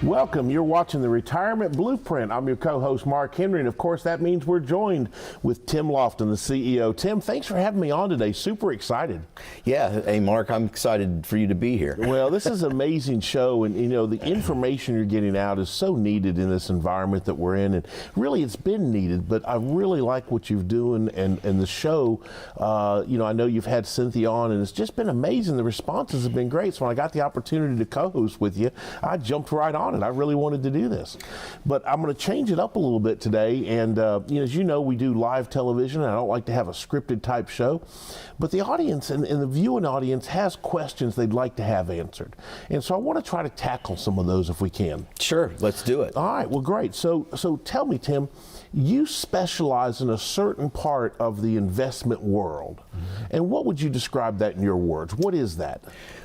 Welcome. You're watching the Retirement Blueprint. I'm your co-host, Mark Henry, and of course that means we're joined with Tim Lofton, the CEO. Tim, thanks for having me on today. Super excited. Yeah. Hey, Mark, I'm excited for you to be here. Well, this is an amazing show, and you know, the information you're getting out is so needed in this environment that we're in, and really it's been needed, but I really like what you're doing and the show. You know, I know you've had Cynthia on, and it's just been amazing. The responses have been great, so when I got the opportunity to co-host with you, I jumped right on it. I really wanted to do this, but I'm going to change it up a little bit today. And you know, as you know, we do live television, and I don't like to have a scripted type show, but the audience and the viewing audience has questions they'd like to have answered, and so I want to try to tackle some of those if we can. Sure, let's do it. All right, well, great. So tell me, Tim, you specialize in a certain part of the investment world, and what would you describe that in your words? What is that?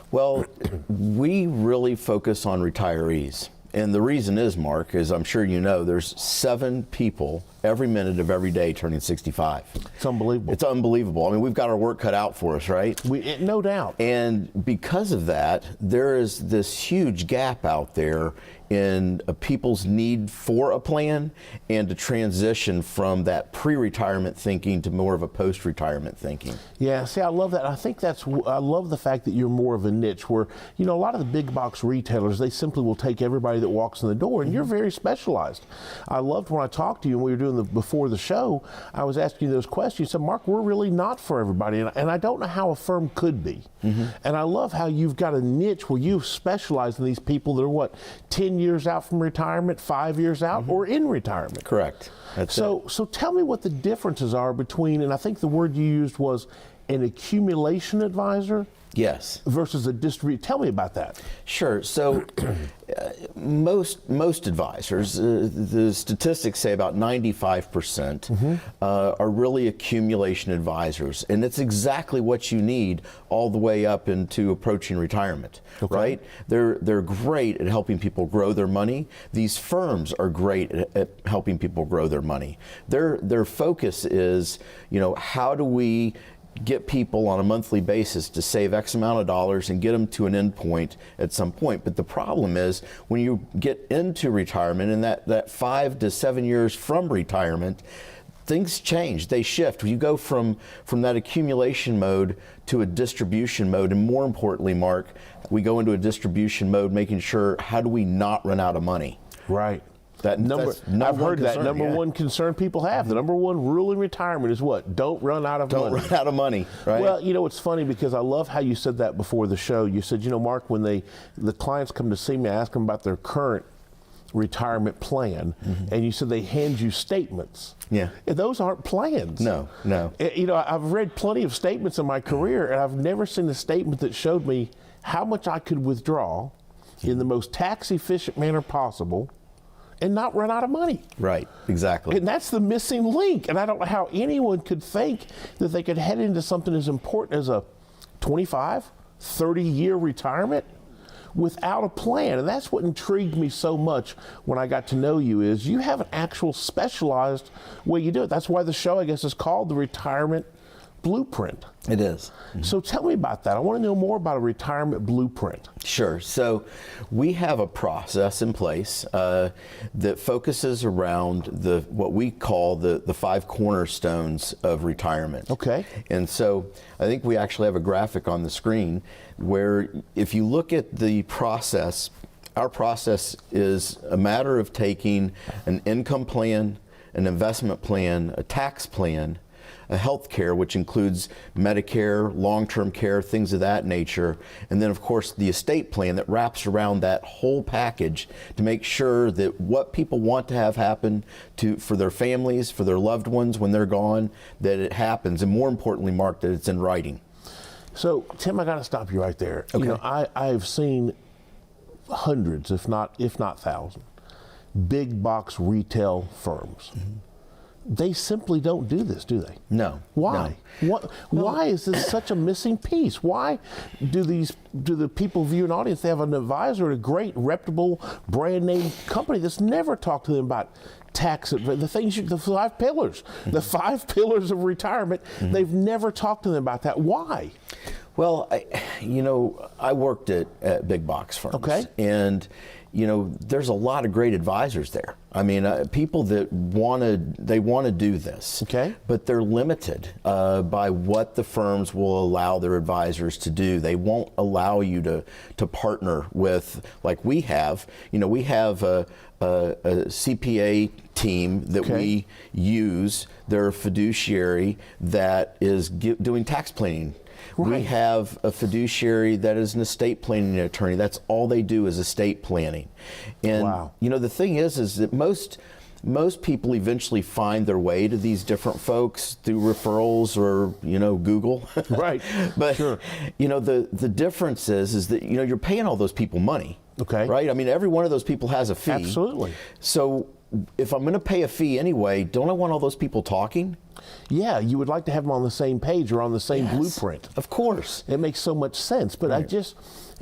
Well, we really focus on retirees. And the reason is, Mark, as I'm sure you know, there's 7 people every minute of every day turning 65. It's unbelievable. It's unbelievable. I mean, we've got our work cut out for us, right? No doubt. And because of that, there is this huge gap out there in people's need for a plan and to transition from that pre-retirement thinking to more of a post-retirement thinking. Yeah, see, I love that. I think I love the fact that you're more of a niche where, you know, a lot of the big box retailers, they simply will take everybody that walks in the door, and you're very specialized. I loved when I talked to you and we were doing before the show, I was asking you those questions. You said, Mark, we're really not for everybody, and I don't know how a firm could be. And I love how you've got a niche where you've specialized in these people that are what, 10 years out from retirement, 5 years out, or in retirement. Correct. That's so tell me what the differences are between, and I think the word you used was an accumulation advisor. Yes. Versus a distributor. Tell me about that. Sure. So most advisors, the statistics say about 95% are really accumulation advisors, and it's exactly what you need all the way up into approaching retirement. Okay. Right? They're great at helping people grow their money. These firms are great at helping people grow their money. Their focus is, you know, how do we get people on a monthly basis to save X amount of dollars and get them to an end point at some point. But the problem is when you get into retirement and that 5 to 7 years from retirement, things change, they shift. You go from that accumulation mode to a distribution mode, and more importantly, Mark, we go into a distribution mode making sure, how do we not run out of money? Right. I've heard that number one concern people have. The number one rule in retirement is what? Don't run out of money. Don't run out of money, right? Well, you know, it's funny because I love how you said that before the show. You said, you know, Mark, when the clients come to see me, I ask them about their current retirement plan, and you said they hand you statements. Yeah. And those aren't plans. No. You know, I've read plenty of statements in my career, and I've never seen a statement that showed me how much I could withdraw in the most tax efficient manner possible and not run out of money. Right, exactly. And that's the missing link. And I don't know how anyone could think that they could head into something as important as a 25, 30-year retirement without a plan. And that's what intrigued me so much when I got to know you, is you have an actual specialized way you do it. That's why the show, I guess, is called The Retirement Blueprint. It is. So tell me about that. I want to know more about a retirement blueprint. Sure. So we have a process in place that focuses around what we call the 5 cornerstones of retirement. Okay. And so I think we actually have a graphic on the screen where if you look at the process, our process is a matter of taking an income plan, an investment plan, a tax plan, a health care, which includes Medicare, long-term care, things of that nature, and then of course the estate plan that wraps around that whole package to make sure that what people want to have happen for their families, for their loved ones when they're gone, that it happens, and more importantly, Mark, that it's in writing. So Tim, I got to stop you right there. Okay. You know, I've seen hundreds, if not thousands, big box retail firms. They simply don't do this, do they? No. Why? No. Why is this such a missing piece? Why do the people view an audience, they have an advisor at a great, reputable, brand name company that's never talked to them about tax, the 5 pillars, the 5 pillars of retirement, they've never talked to them about that. Why? Well, I worked at big box firms. Okay. And there's a lot of great advisors there. I mean, people that want to do this, okay, but they're limited by what the firms will allow their advisors to do. They won't allow you to partner with, like we have. We have a CPA team that we use. They're a fiduciary that is doing tax planning. Right. We have a fiduciary that is an estate planning attorney. That's all they do is estate planning. And wow. The thing is that most people eventually find their way to these different folks through referrals or Google. Right. But sure. The difference is that you're paying all those people money. Okay. Right? I mean, every one of those people has a fee. Absolutely. So if I'm going to pay a fee anyway, don't I want all those people talking? Yeah, you would like to have them on the same page or on the same blueprint. Of course. It makes so much sense. But Right.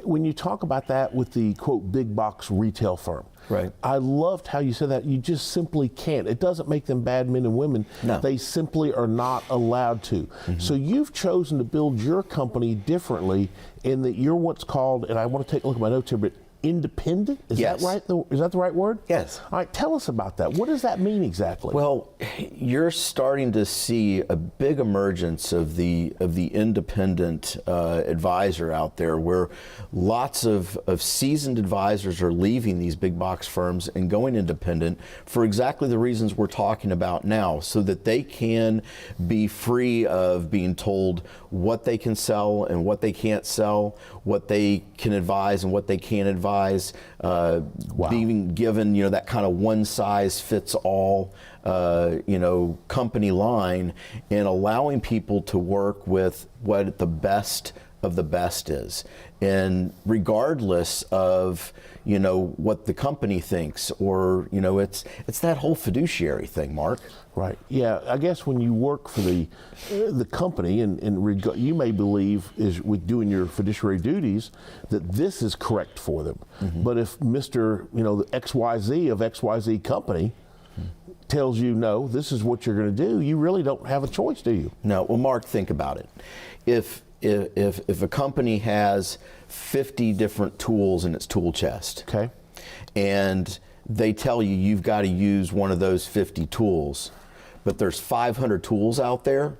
when you talk about that with the, quote, big box retail firm, right. I loved how you said that. You just simply can't. It doesn't make them bad men and women. No. They simply are not allowed to. Mm-hmm. So you've chosen to build your company differently in that you're what's called, and I want to take a look at my notes here, but independent? Is Yes. that right? Is that the right word? Yes. All right, tell us about that. What does that mean exactly? Well, you're starting to see a big emergence of the independent advisor out there, where lots of seasoned advisors are leaving these big box firms and going independent for exactly the reasons we're talking about now, so that they can be free of being told what they can sell and what they can't sell, what they can advise and what they can't advise. Wow. Being given, that kind of one size fits all, company line, and allowing people to work with what the best of the best is. And regardless of, what the company thinks, or, it's that whole fiduciary thing, Mark. Right. Yeah. I guess when you work for the company, and you may believe is with doing your fiduciary duties that this is correct for them. Mm-hmm. But if Mr. The XYZ of XYZ company tells you no, this is what you're going to do, you really don't have a choice, do you? No. Well, Mark, think about it. If a company has 50 different tools in its tool chest, okay, and they tell you you've got to use one of those 50 tools, but there's 500 tools out there,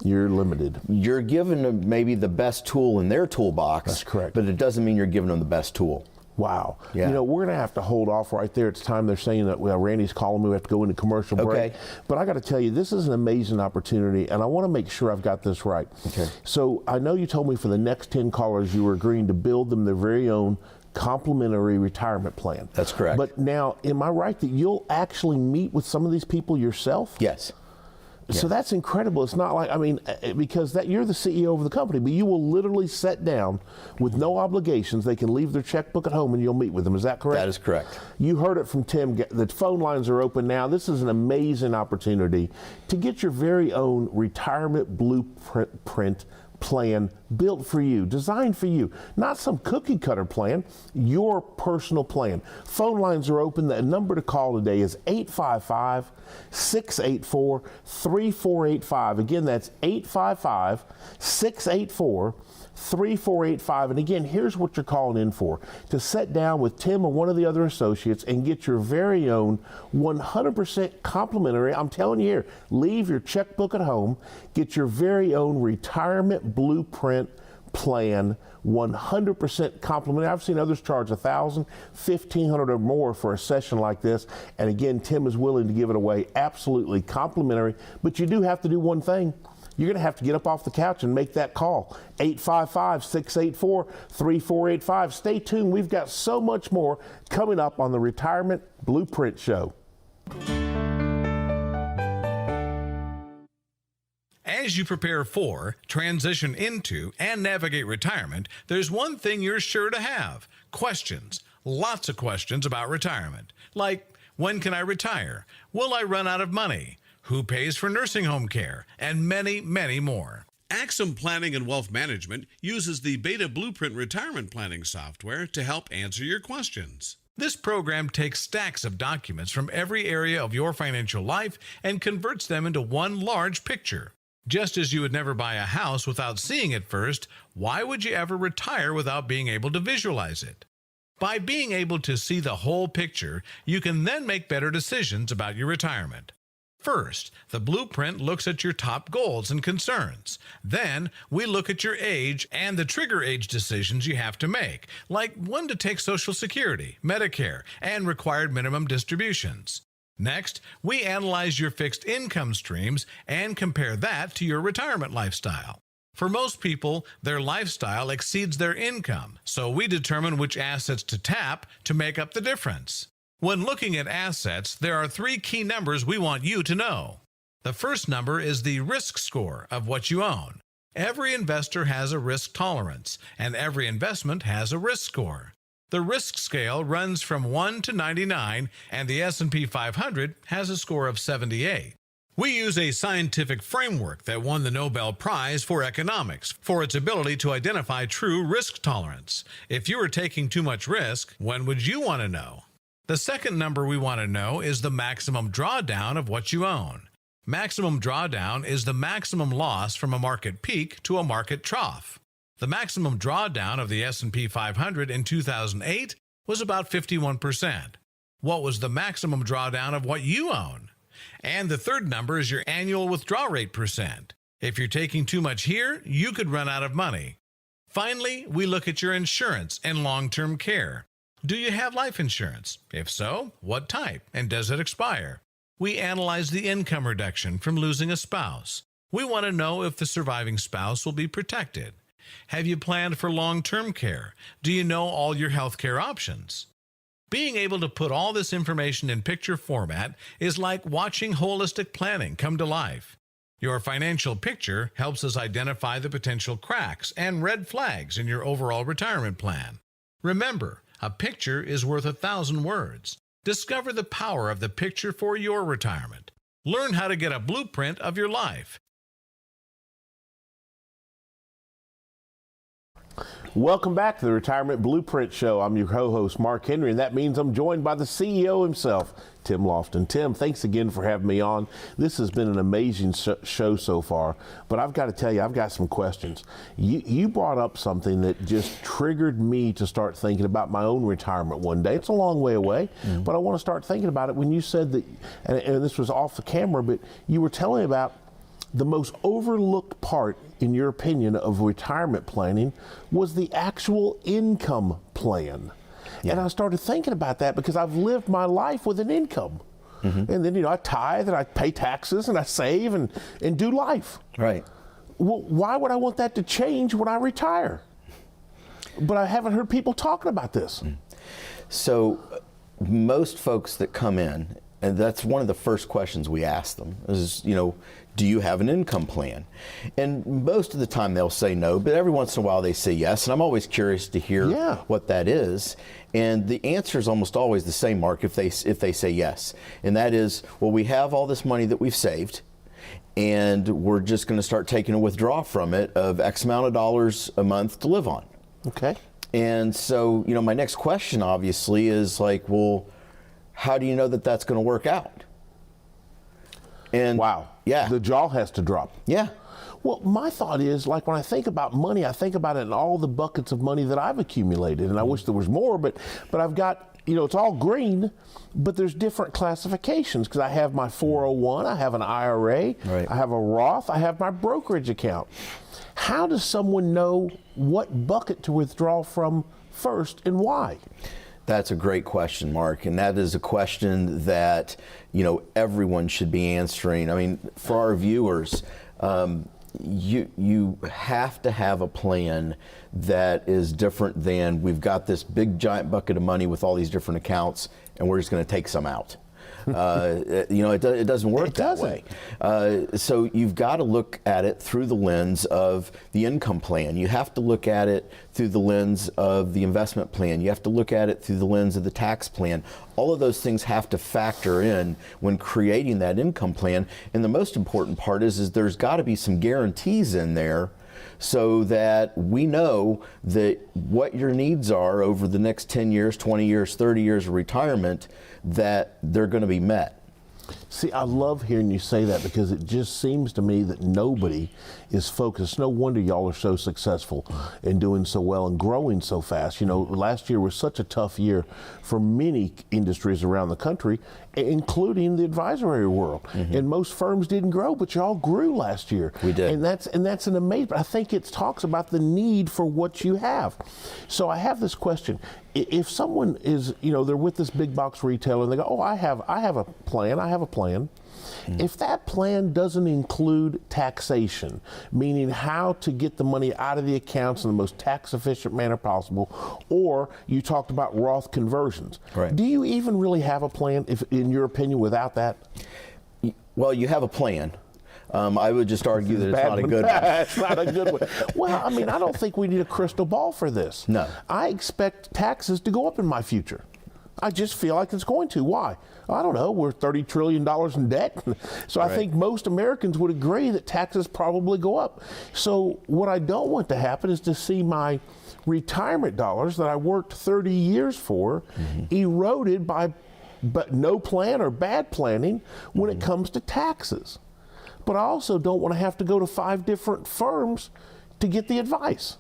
you're limited. You're giving them maybe the best tool in their toolbox. That's correct. But it doesn't mean you're giving them the best tool. Wow. Yeah. We're going to have to hold off right there. It's time. They're saying that Randy's calling me. We have to go into commercial break. Okay. But I got to tell you, this is an amazing opportunity, and I want to make sure I've got this right. Okay. So I know you told me for the next 10 callers you were agreeing to build them their very own complimentary retirement plan. That's correct. But now, am I right that you'll actually meet with some of these people yourself? Yes. So that's incredible. It's not like, because you're the CEO of the company, but you will literally sit down with no obligations. They can leave their checkbook at home and you'll meet with them. Is that correct? That is correct. You heard it from Tim. The phone lines are open now. This is an amazing opportunity to get your very own retirement blueprint plan built for you, designed for you, not some cookie cutter plan, your personal plan. Phone lines are open. The number to call today is 855-684-3485. Again, that's 855-684-3485. And again, here's what you're calling in for: to sit down with Tim or one of the other associates and get your very own 100% complimentary, I'm telling you here, leave your checkbook at home, get your very own retirement blueprint plan, 100% complimentary. I've seen others charge $1,000, $1,500 or more for a session like this. And again, Tim is willing to give it away absolutely complimentary. But you do have to do one thing. You're going to have to get up off the couch and make that call. 855-684-3485. Stay tuned. We've got so much more coming up on the Retirement Blueprint Show. As you prepare for, transition into, and navigate retirement, there's one thing you're sure to have: questions. Lots of questions about retirement. Like, when can I retire? Will I run out of money? Who pays for nursing home care? And many, many more. Axum Planning and Wealth Management uses the Beta Blueprint retirement planning software to help answer your questions. This program takes stacks of documents from every area of your financial life and converts them into one large picture. Just as you would never buy a house without seeing it first, why would you ever retire without being able to visualize it? By being able to see the whole picture, you can then make better decisions about your retirement. First, the blueprint looks at your top goals and concerns. Then, we look at your age and the trigger age decisions you have to make, like when to take Social Security, Medicare, and required minimum distributions. Next, we analyze your fixed income streams and compare that to your retirement lifestyle. For most people, their lifestyle exceeds their income, so we determine which assets to tap to make up the difference. When looking at assets, there are 3 key numbers we want you to know. The first number is the risk score of what you own. Every investor has a risk tolerance, and every investment has a risk score. The risk scale runs from 1 to 99, and the S&P 500 has a score of 78. We use a scientific framework that won the Nobel Prize for Economics for its ability to identify true risk tolerance. If you were taking too much risk, when would you want to know? The second number we want to know is the maximum drawdown of what you own. Maximum drawdown is the maximum loss from a market peak to a market trough. The maximum drawdown of the S&P 500 in 2008 was about 51%. What was the maximum drawdown of what you own? And the third number is your annual withdrawal rate percent. If you're taking too much here, you could run out of money. Finally, we look at your insurance and long-term care. Do you have life insurance? If so, what type, and does it expire? We analyze the income reduction from losing a spouse. We want to know if the surviving spouse will be protected. Have you planned for long-term care? Do you know all your health care options? Being able to put all this information in picture format is like watching holistic planning come to life. Your financial picture helps us identify the potential cracks and red flags in your overall retirement plan. Remember, a picture is worth 1,000 words. Discover the power of the picture for your retirement. Learn how to get a blueprint of your life. Welcome back to the Retirement Blueprint Show. I'm your co-host, Mark Henry, and that means I'm joined by the CEO himself, Tim Lofton. Tim, thanks again for having me on. This has been an amazing show so far, but I've got to tell you, I've got some questions. You brought up something that just triggered me to start thinking about my own retirement one day. It's a long way away, but I want to start thinking about it when you said that, and this was off the camera, but you were telling about the most overlooked part, in your opinion, of retirement planning was the actual income plan. Yeah. And I started thinking about that because I've lived my life with an income. And then, I tithe and I pay taxes and I save and do life. Right. Well, why would I want that to change when I retire? But I haven't heard people talking about this. So most folks that come in, and that's one of the first questions we ask them is, do you have an income plan? And most of the time they'll say no, but every once in a while they say yes. And I'm always curious to hear what that is. And the answer is almost always the same, Mark, if they say yes. And that is, well, we have all this money that we've saved, and we're just going to start taking a withdrawal from it of X amount of dollars a month to live on. Okay. And so, my next question obviously is like, well, how do you know that that's going to work out? And wow. Yeah. The jaw has to drop. Yeah. Well, my thought is, like, when I think about money, I think about it in all the buckets of money that I've accumulated. And I wish there was more, but I've got, it's all green, but there's different classifications because I have my 401, I have an IRA, right. I have a Roth, I have my brokerage account. How does someone know what bucket to withdraw from first and why? That's a great question, Mark, and that is a question that everyone should be answering. I mean, for our viewers, you have to have a plan that is different than we've got this big giant bucket of money with all these different accounts, and we're just going to take some out. It doesn't work that way. So you've got to look at it through the lens of the income plan. You have to look at it through the lens of the investment plan. You have to look at it through the lens of the tax plan. All of those things have to factor in when creating that income plan. And the most important part is there's got to be some guarantees in there so that we know that what your needs are over the next 10 years, 20 years, 30 years of retirement, that they're going to be met. See, I love hearing you say that because it just seems to me that nobody is focused. No wonder y'all are so successful and doing so well and growing so fast. You know, last year was such a tough year for many industries around the country, including the advisory world. And most firms didn't grow, but y'all grew last year. We did. And that's an amazing, I think it talks about the need for what you have. So I have this question. If someone is, you know, they're with this big box retailer and they go, oh, I have a plan. If that plan doesn't include taxation, meaning how to get the money out of the accounts in the most tax efficient manner possible, or you talked about Roth conversions, right. Do you even really have a plan, if, in your opinion, without that? Well, you have a plan. I would just argue that it's not a good one. It's not a good one. Well, I mean, I don't think we need a crystal ball for this. No. I expect taxes to go up in my future. I just feel like it's going to. Why? I don't know. We're $30 trillion in debt. So I think most Americans would agree that taxes probably go up. So what I don't want to happen is to see my retirement dollars that I worked 30 years for eroded by no plan or bad planning when it comes to taxes. But I also don't want to have to go to 5 different firms to get the advice.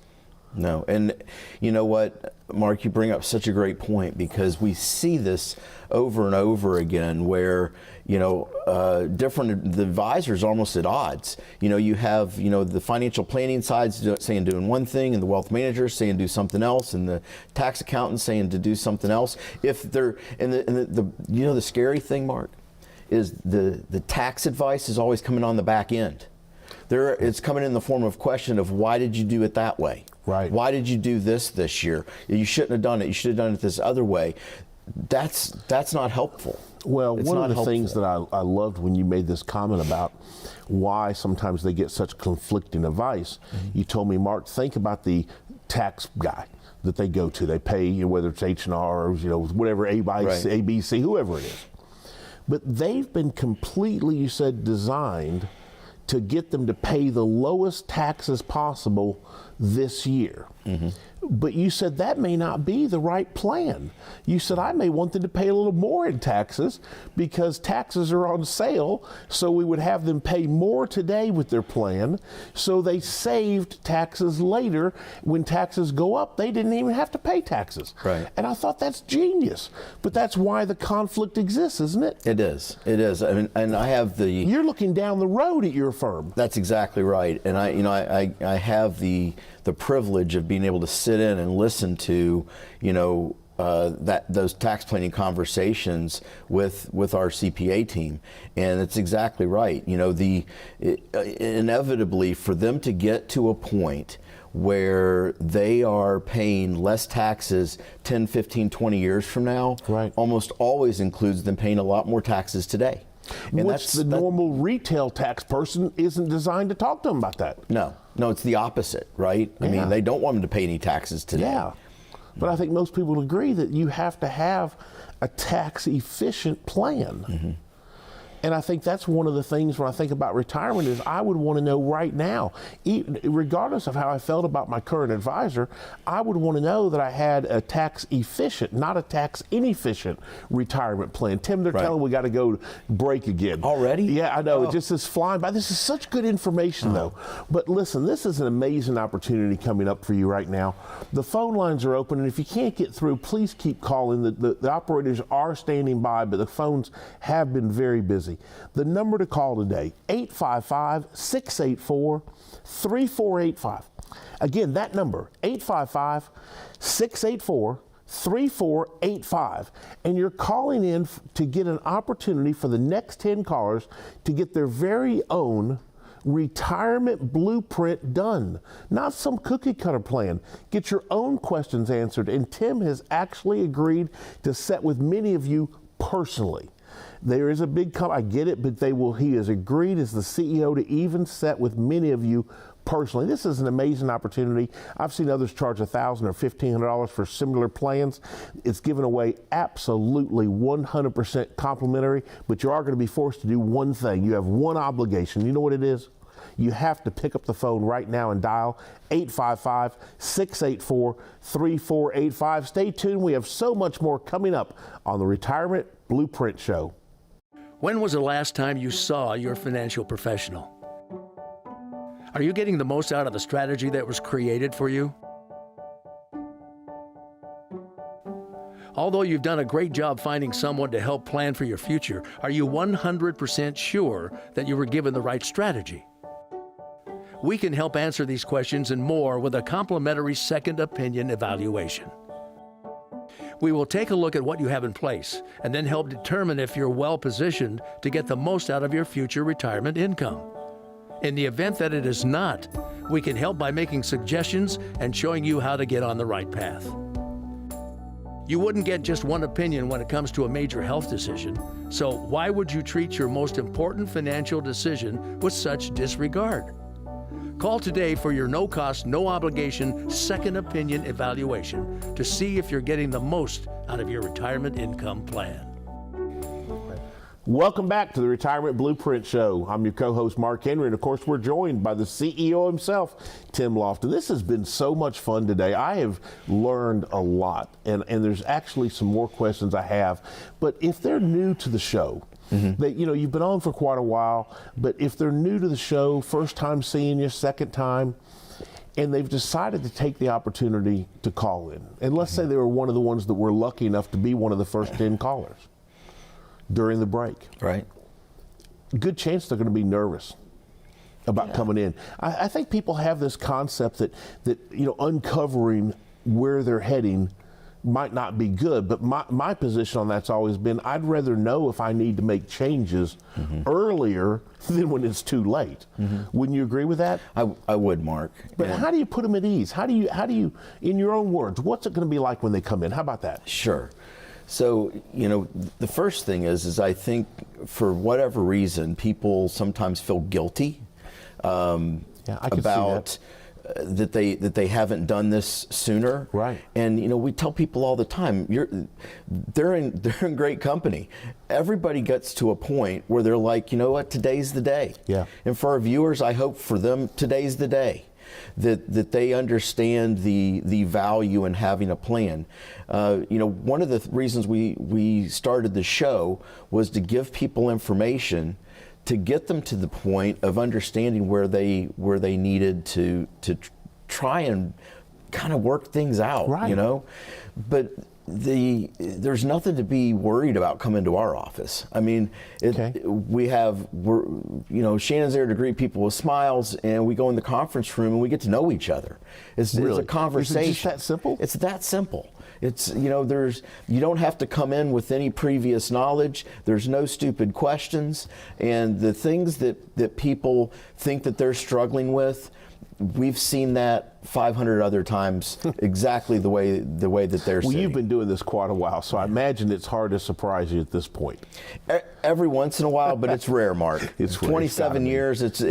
No, and you know what, Mark, you bring up such a great point because we see this over and over again where, you know, the advisors are almost at odds. You know, you have, you know, the financial planning side saying doing one thing and the wealth manager saying do something else and the tax accountant saying to do something else. If they're, and the you know, the scary thing, Mark, is the tax advice is always coming on the back end. It's coming in the form of question of why did you do it that way? Right. Why did you do this year? You shouldn't have done it. You should have done it this other way. That's not helpful. Well, It's one not of the helpful. things that I loved when you made this comment about why sometimes they get such conflicting advice, you told me, Mark, think about the tax guy that they go to. They pay, you know, whether it's H&R or, you know, whatever, ABC, whoever it is. But they've been completely, you said, designed to get them to pay the lowest taxes possible this year. But you said that may not be the right plan. You said I may want them to pay a little more in taxes because taxes are on sale, so we would have them pay more today with their plan, so they saved taxes later. When taxes go up, they didn't even have to pay taxes. Right. And I thought that's genius. But that's why the conflict exists, isn't it? It is. It is. I mean, and I have the. You're looking down the road at your firm. That's exactly right. And I have the privilege of being able to sit in and listen to, you know, those tax planning conversations with our CPA team, and it's exactly right. You know, inevitably for them to get to a point where they are paying less taxes 10, 15, 20 years from now, right, almost always includes them paying a lot more taxes today. And which the normal retail tax person isn't designed to talk to them about that. No, it's the opposite, right? I mean, they don't want them to pay any taxes today. Yeah, but I think most people agree that you have to have a tax efficient plan. And I think that's one of the things when I think about retirement is I would want to know right now, regardless of how I felt about my current advisor, I would want to know that I had a tax efficient, not a tax inefficient retirement plan. Tim, they're telling we got to go break again. Already? Yeah, I know. It just is flying by. This is such good information, though. But listen, this is an amazing opportunity coming up for you right now. The phone lines are open, and if you can't get through, please keep calling. The operators are standing by, but the phones have been very busy. The number to call today, 855-684-3485. Again, that number, 855-684-3485. And you're calling in to get an opportunity for the next 10 callers to get their very own retirement blueprint done, not some cookie cutter plan. Get your own questions answered. And Tim has actually agreed to set with many of you personally. There is a big I get it, but he has agreed as the CEO to even set with many of you personally. This is an amazing opportunity. I've seen others charge $1,000 or $1,500 for similar plans. It's given away absolutely 100% complimentary, but you are going to be forced to do one thing. You have one obligation. You know what it is? You have to pick up the phone right now and dial 855-684-3485. Stay tuned. We have so much more coming up on the Retirement Blueprint Show. When was the last time you saw your financial professional? Are you getting the most out of the strategy that was created for you? Although you've done a great job finding someone to help plan for your future, are you 100% sure that you were given the right strategy? We can help answer these questions and more with a complimentary second opinion evaluation. We will take a look at what you have in place and then help determine if you're well positioned to get the most out of your future retirement income. In the event that it is not, we can help by making suggestions and showing you how to get on the right path. You wouldn't get just one opinion when it comes to a major health decision, so why would you treat your most important financial decision with such disregard? Call today for your no-cost, no-obligation second opinion evaluation to see if you're getting the most out of your retirement income plan. Welcome back to the Retirement Blueprint Show. I'm your co-host, Mark Henry, and of course, we're joined by the CEO himself, Tim Lofton. This has been so much fun today. I have learned a lot, and there's actually some more questions I have. But if they're new to the show, you've been on for quite a while, but if they're new to the show, first time seeing you, second time, and they've decided to take the opportunity to call in, and let's say they were one of the ones that were lucky enough to be one of the first 10 callers during the break. Right. Good chance they're going to be nervous about coming in. I think people have this concept that uncovering where they're heading might not be good, but my position on that's always been I'd rather know if I need to make changes earlier than when it's too late. Wouldn't you agree with that? I would, Mark. But how do you put them at ease? How do you, in your own words, what's it going to be like when they come in? How about that? Sure. So, the first thing is I think for whatever reason, people sometimes feel guilty about that they haven't done this sooner. Right. And we tell people all the time, they're in great company. Everybody gets to a point where they're like, you know what, today's the day. Yeah. And for our viewers, I hope for them today's the day. That they understand the value in having a plan. One of the reasons we started the show was to give people information to get them to the point of understanding where they needed to try and kind of work things out. Right. But there's nothing to be worried about coming to our office. I mean, Shannon's there to greet people with smiles, and we go in the conference room and we get to know each other. It's a conversation. Is it just that simple? It's that simple. It's, you don't have to come in with any previous knowledge. There's no stupid questions. And the things that people think that they're struggling with, we've seen that 500 other times exactly the way that they're saying. Well, you've been doing this quite a while, so I imagine it's hard to surprise you at this point. Every once in a while, but it's rare, Mark. It's 27 years, it's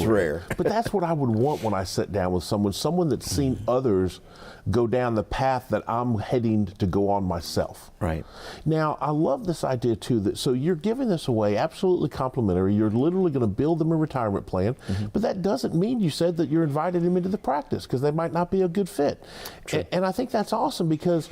rare. But that's what I would want when I sit down with someone that's seen others go down the path that I'm heading to go on myself. Right. Now, I love this idea too, so you're giving this away absolutely complimentary. You're literally going to build them a retirement plan, but that doesn't mean you said that you're inviting them into the practice, because they might not be a good fit. And I think that's awesome, because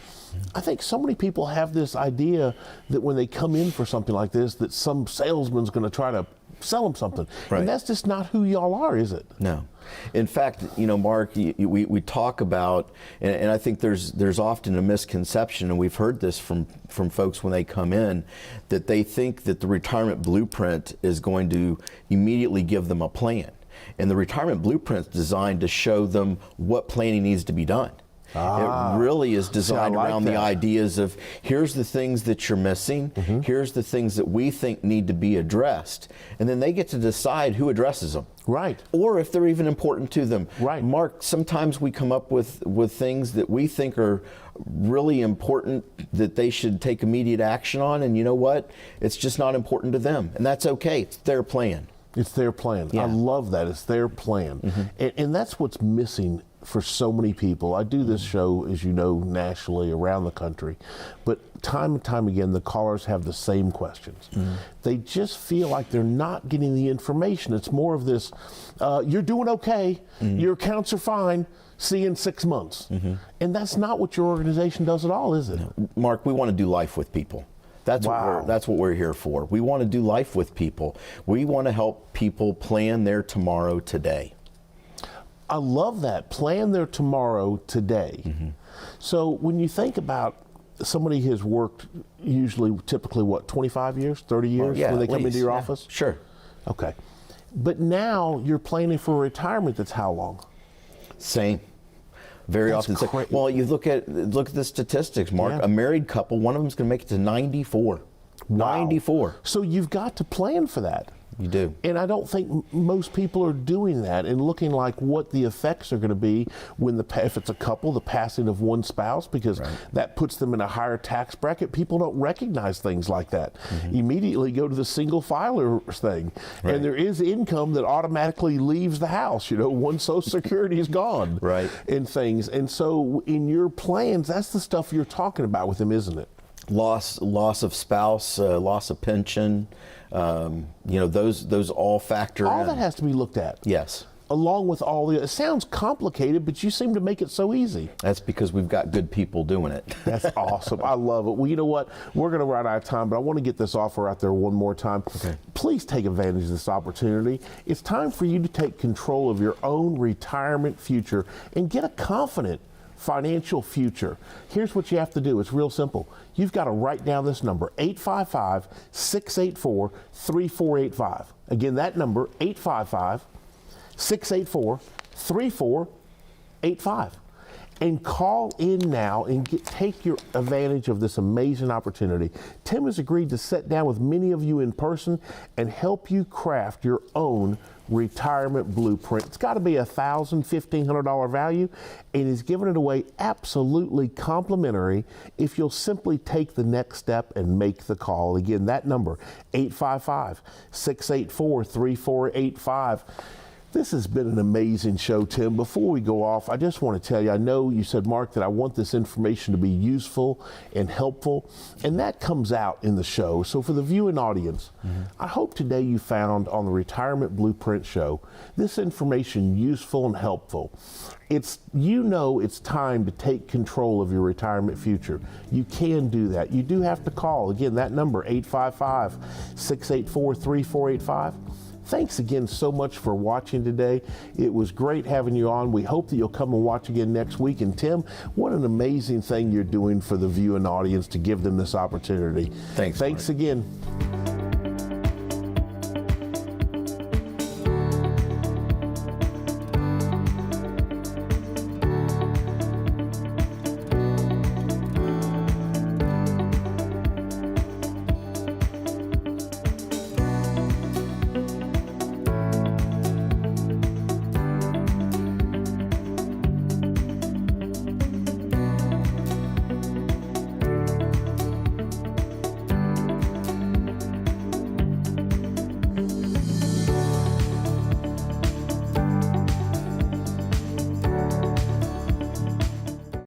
I think so many people have this idea that when they come in for something like this, that some salesman's going to try to sell them something. Right. And that's just not who y'all are, is it? No. In fact, Mark, we talk about, and I think there's often a misconception, and we've heard this from folks when they come in, that they think that the retirement blueprint is going to immediately give them a plan. And the retirement blueprint is designed to show them what planning needs to be done. It really is designed around the ideas of, here's the things that you're missing, here's the things that we think need to be addressed, and then they get to decide who addresses them. Right. Or if they're even important to them. Right. Mark, sometimes we come up with things that we think are really important that they should take immediate action on, and you know what? It's just not important to them, and that's okay. It's their plan. It's their plan. Yeah. I love that. It's their plan. And that's what's missing for so many people. I do this show, as you know, nationally around the country, but time and time again, the callers have the same questions. They just feel like they're not getting the information. It's more of this, you're doing okay, your accounts are fine, see you in 6 months. And that's not what your organization does at all, is it? Mark, we want to do life with people. That's Wow. that's what we're here for. We want to do life with people. We want to help people plan their tomorrow today. I love that. Plan their tomorrow today. So when you think about somebody has worked typically what, 25 years, 30 years Yeah, when they at come into least. your Yeah, office? Sure. Okay. But now you're planning for retirement that's how long? Same. Very That's often. cra- Well, you look at the statistics, Mark. Yeah. A married couple, one of them's going to make it to 94. Wow. 94. So you've got to plan for that. You do. And I don't think most people are doing that and looking like what the effects are going to be when if it's a couple, the passing of one spouse, because that puts them in a higher tax bracket. People don't recognize things like that. Immediately go to the single filer thing. Right. And there is income that automatically leaves the house. One Social Security is gone. Right. And things. And so in your plans, that's the stuff you're talking about with them, isn't it? Loss of spouse, loss of pension. Those all factor All in. that has to be looked at. Yes. Along with all the, it sounds complicated, but you seem to make it so easy. That's because we've got good people doing it. That's awesome. I love it. Well, you know what? We're going to run out of time, but I want to get this offer out there one more time. Okay. Please take advantage of this opportunity. It's time for you to take control of your own retirement future and get a confident financial future. Here's what you have to do. It's real simple. You've got to write down this number, 855-684-3485. Again, that number, 855-684-3485. And call in now and take your advantage of this amazing opportunity. Tim has agreed to sit down with many of you in person and help you craft your own retirement blueprint. It's got to be $1,000, $1,500 value, and he's giving it away absolutely complimentary if you'll simply take the next step and make the call. Again, that number, 855-684-3485. This has been an amazing show, Tim. Before we go off, I just want to tell you, I know you said, Mark, that I want this information to be useful and helpful, and that comes out in the show. So for the viewing audience, I hope today you found on the Retirement Blueprint Show this information useful and helpful. It's time to take control of your retirement future. You can do that. You do have to call. Again, that number, 855-684-3485. Thanks again so much for watching today. It was great having you on. We hope that you'll come and watch again next week. And Tim, what an amazing thing you're doing for the viewing audience to give them this opportunity. Thanks, Thanks Mark. again.